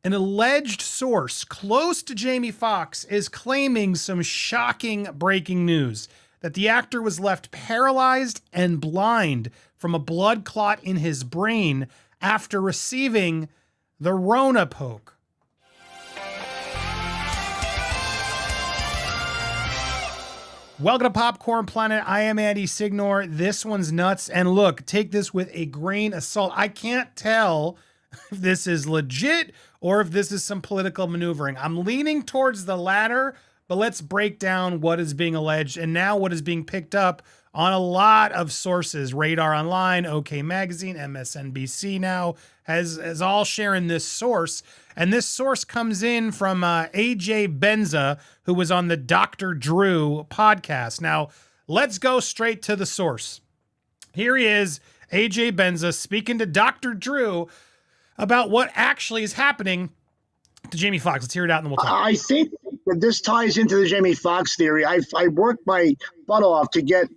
An alleged source close to Jamie Foxx is claiming some shocking breaking news that the actor was left paralyzed and blind from a blood clot in his brain after receiving the Rona poke. Welcome to Popcorn Planet. I am Andy Signor. This one's nuts. And look, take this with a grain of salt. I can't tell if this is legit or if this is some political maneuvering. I'm leaning towards the latter, but let's break down what is being alleged and now what is being picked up on a lot of sources. Radar Online, OK Magazine, MSNBC now has all sharing this source. And this source comes in from AJ Benza, who was on the Dr. Drew podcast. Now, let's go straight to the source. Here he is, AJ Benza, speaking to Dr. Drew about what actually is happening to Jamie Foxx. Let's hear it out and then we'll talk. I think that this ties into the Jamie Foxx theory. I worked my butt off to get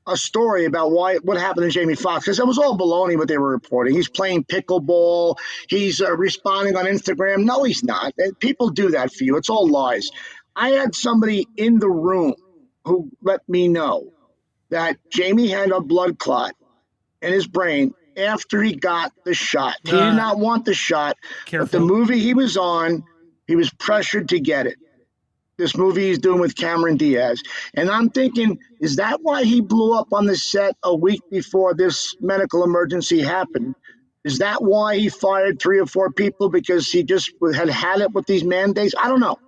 a story about what happened to Jamie Foxx, because it was all baloney what they were reporting. He's playing pickleball. He's responding on Instagram. No, he's not. People do that for you. It's all lies. I had somebody in the room who let me know that Jamie had a blood clot in his brain after he got the shot. He did not want the shot. Careful. But the movie he was on, he was pressured to get it. This movie he's doing with Cameron Diaz. And I'm thinking, is that why he blew up on the set a week before this medical emergency happened? Is that why he fired 3 or 4 people because he just had it with these mandates? I don't know.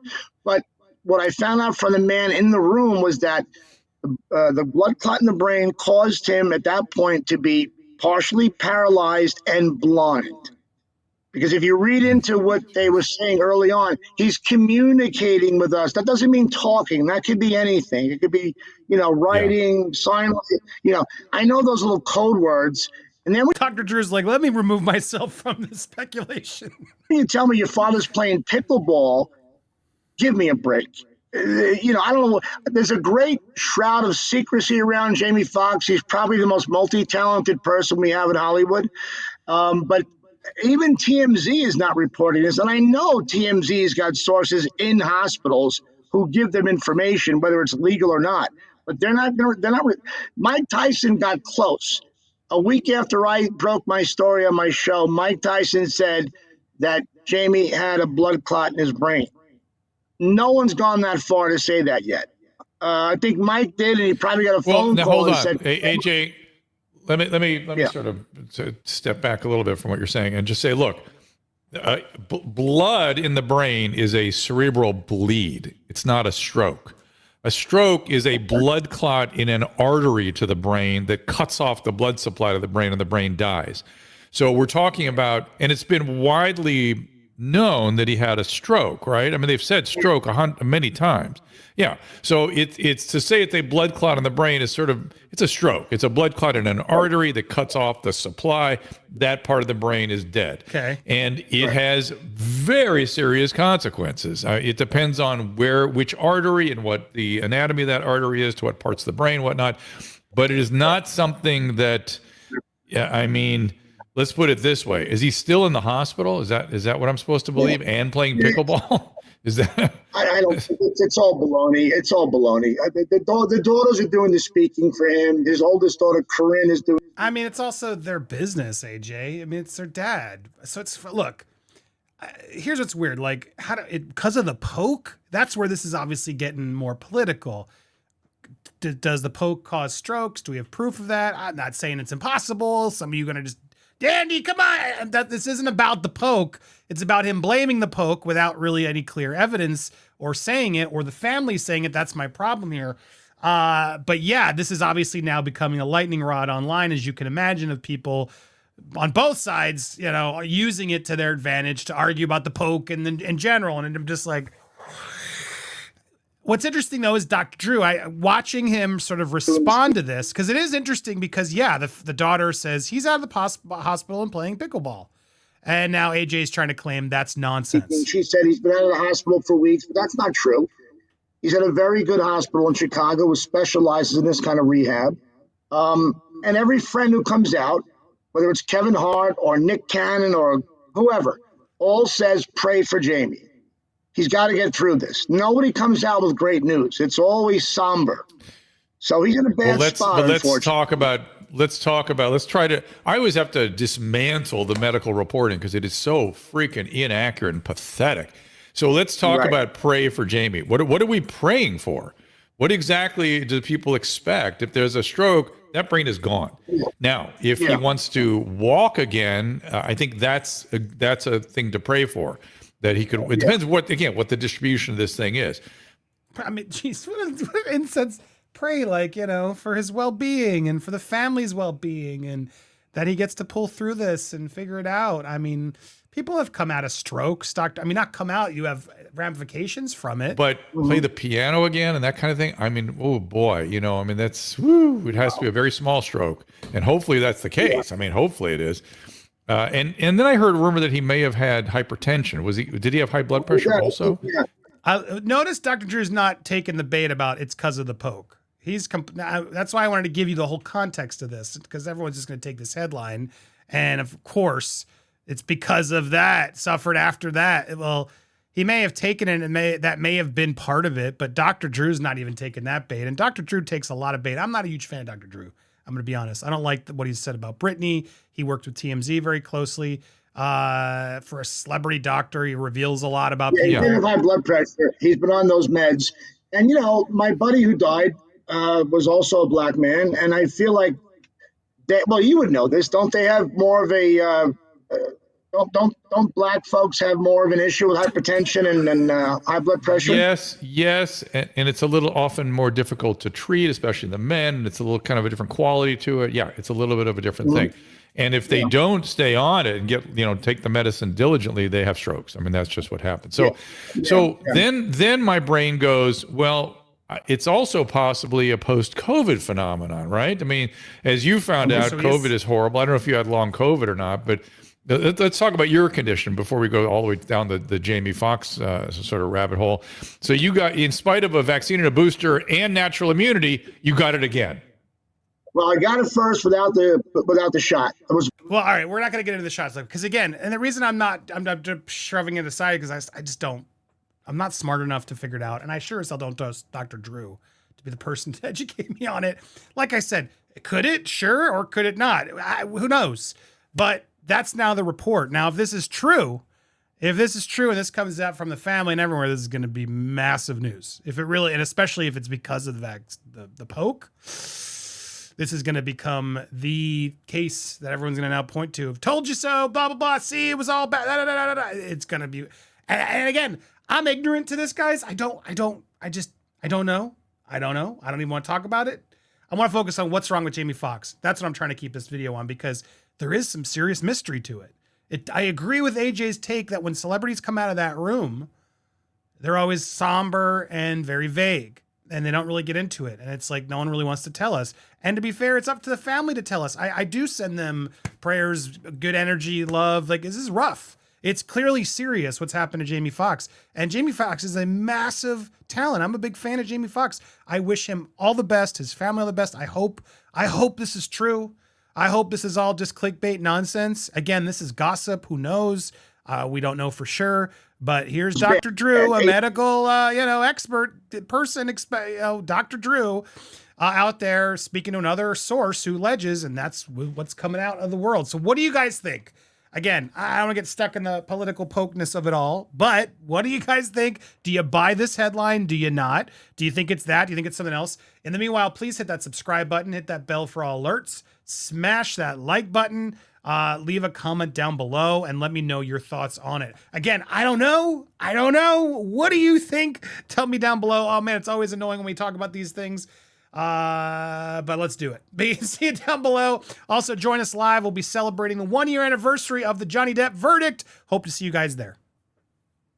But what I found out from the man in the room was that the blood clot in the brain caused him at that point to be partially paralyzed and blind. Because if you read into what they were saying early on, he's communicating with us. That doesn't mean talking. That could be anything. It could be, writing, sign. I know those little code words. And then Dr. Drew's like, let me remove myself from the speculation. You tell me your father's playing pickleball. Give me a break. I don't know. There's a great shroud of secrecy around Jamie Foxx. He's probably the most multi-talented person we have in Hollywood. But even TMZ is not reporting this. And I know TMZ's got sources in hospitals who give them information, whether it's legal or not. But they're not. Mike Tyson got close. A week after I broke my story on my show, Mike Tyson said that Jamie had a blood clot in his brain. No one's gone that far to say that yet. I think Mike did, and he probably got a phone call. Hold on, and said, AJ. Let me sort of step back a little bit from what you're saying and just say, look, blood in the brain is a cerebral bleed. It's not a stroke. A stroke is a blood clot in an artery to the brain that cuts off the blood supply to the brain and the brain dies. So we're talking about, and it's been widely known that he had a stroke, right? I mean, they've said stroke many times. Yeah. So it's to say it's a blood clot in the brain is it's a stroke. It's a blood clot in an artery that cuts off the supply. That part of the brain is dead. Okay. And it has very serious consequences. It depends on which artery and what the anatomy of that artery is, to what parts of the brain, whatnot. But it is not something that, let's put it this way. Is he still in the hospital? Is that what I'm supposed to believe? And playing pickleball? Is that? I don't think it's all baloney. It's all baloney. The daughters are doing the speaking for him. His oldest daughter, Corinne, is doing. I mean, it's also their business, AJ. I mean, it's their dad. So look, here's what's weird. Like, because of the poke, that's where this is obviously getting more political. Does the poke cause strokes? Do we have proof of that? I'm not saying it's impossible. Some of you are going to just, Dandy, come on. This isn't about the poke. It's about him blaming the poke without really any clear evidence or saying it, or the family saying it. That's my problem here. But yeah, this is obviously now becoming a lightning rod online, as you can imagine, of people on both sides, using it to their advantage to argue about the poke and in general. And I'm just like, what's interesting though is Dr. Drew, watching him sort of respond to this, because it is interesting because the daughter says he's out of the hospital and playing pickleball. And now AJ's trying to claim that's nonsense. She said he's been out of the hospital for weeks, but that's not true. He's at a very good hospital in Chicago which specializes in this kind of rehab. And every friend who comes out, whether it's Kevin Hart or Nick Cannon or whoever, all says pray for Jamie. He's got to get through this. Nobody comes out with great news. It's always somber. So he's in a bad spot, unfortunately. Let's try to, I always have to dismantle the medical reporting because it is so freaking inaccurate and pathetic. So let's talk about pray for Jamie. What are we praying for? What exactly do people expect? If there's a stroke, that brain is gone. Now, if he wants to walk again, I think that's a thing to pray for. That he could. It depends what the distribution of this thing is. I mean, geez, what incense pray, like, for his well-being and for the family's well-being, and that he gets to pull through this and figure it out. I mean, people have come out of strokes, doctor. I mean, not come out. You have ramifications from it. But play the piano again and that kind of thing. I mean, oh boy, I mean, that's it has to be a very small stroke, and hopefully that's the case. I mean, hopefully it is. And then I heard a rumor that he may have had hypertension. Did he have high blood pressure also? Notice Dr. Drew's not taking the bait about it's because of the poke. That's why I wanted to give you the whole context of this, because everyone's just going to take this headline. And of course, it's because of that, suffered after that. Well, he may have taken it, and that may have been part of it, but Dr. Drew's not even taking that bait. And Dr. Drew takes a lot of bait. I'm not a huge fan of Dr. Drew. I'm going to be honest. I don't like what he said about Britney. He worked with TMZ very closely. For a celebrity doctor, he reveals a lot about people. He's been high blood pressure. He's been on those meds. And, my buddy who died was also a black man. And I feel like, you would know this. Don't they have more of a... Don't black folks have more of an issue with hypertension and high blood pressure? Yes, and it's a little often more difficult to treat, especially the men. And it's a little kind of a different quality to it. Yeah, it's a little bit of a different thing. And if they don't stay on it and take the medicine diligently, they have strokes. I mean, that's just what happens. So then my brain goes, well, it's also possibly a post-COVID phenomenon, right? I mean, as you found out, COVID is horrible. I don't know if you had long COVID or not, but let's talk about your condition before we go all the way down the Jamie Foxx sort of rabbit hole. So you got, in spite of a vaccine and a booster and natural immunity, you got it again. Well, I got it first without the shot. Well, all right, we're not going to get into the shots, because again, and the reason I'm not shoving it aside, because I just don't. I'm not smart enough to figure it out, and I sure as hell don't trust Dr. Drew to be the person to educate me on it. Like I said, could it? Sure, or could it not? Who knows? But that's now the report. Now, if this is true, and this comes out from the family and everywhere, this is going to be massive news. If it really, and especially if it's because of the poke, this is going to become the case that everyone's going to now point to. Told you so, blah, blah, blah. See, it was all bad. Da, da, da, da, da. It's going to be, and again, I'm ignorant to this, guys. I don't know. I don't even want to talk about it. I want to focus on what's wrong with Jamie Foxx. That's what I'm trying to keep this video on, because there is some serious mystery to it. I agree with AJ's take that when celebrities come out of that room, they're always somber and very vague, and they don't really get into it. And it's like no one really wants to tell us. And to be fair, it's up to the family to tell us. I do send them prayers, good energy, love. Like, this is rough. It's clearly serious what's happened to Jamie Foxx. And Jamie Foxx is a massive talent. I'm a big fan of Jamie Foxx. I wish him all the best, his family all the best. I hope this is true. I hope this is all just clickbait nonsense. Again, this is gossip. Who knows? We don't know for sure. But here's Dr. Drew, a medical, expert person, Dr. Drew, out there speaking to another source who alleges, and that's what's coming out of the world. So what do you guys think? Again, I don't want to get stuck in the political pokeness of it all, but what do you guys think? Do you buy this headline? Do you not? Do you think it's that? Do you think it's something else? In the meanwhile, please hit that subscribe button, hit that bell for all alerts, smash that like button, leave a comment down below, and let me know your thoughts on it. Again, I don't know. What do you think? Tell me down below. Oh man, it's always annoying when we talk about these things. But let's do it. But you can see it down below. Also, join us live. We'll be celebrating the 1-year anniversary of the Johnny Depp verdict. Hope to see you guys there.